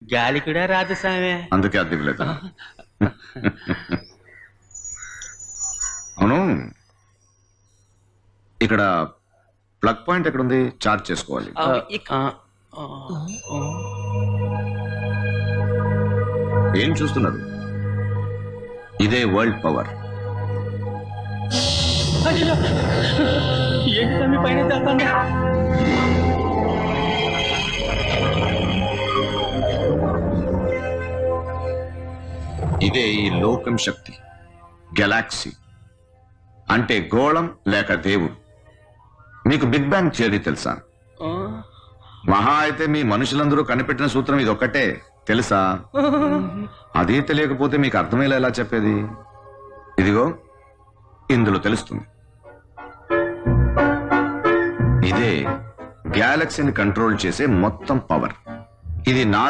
గాలి కూడా రాదు సామె. అందుకే అద్దె ఇవ్వలేదు. అవును, ఇక్కడ ప్లగ్ పాయింట్ ఎక్కడుంది? చార్జ్ చేసుకోవాలి. ఏం చూస్తున్నారు? ఇదే వరల్డ్ పవర్. ఏంటి సామి పైన చేస్తాను? ఇదే ఈ లోకం శక్తి. గెలాక్సీ అంటే గోళం లేక దేవుడు. మీకు బిగ్ బ్యాంగ్ థియరీ తెలుసా? మహా అయితే మీ మనుషులందరూ కనిపెట్టిన సూత్రం ఇది ఒక్కటే తెలుసా? అదే తెలియకపోతే మీకు అర్థమయ్యేలా ఎలా చెప్పేది? ఇదిగో ఇందులో తెలుస్తుంది. ఇదే గ్యాలక్సీని కంట్రోల్ చేసే మొత్తం పవర్. ఇది నా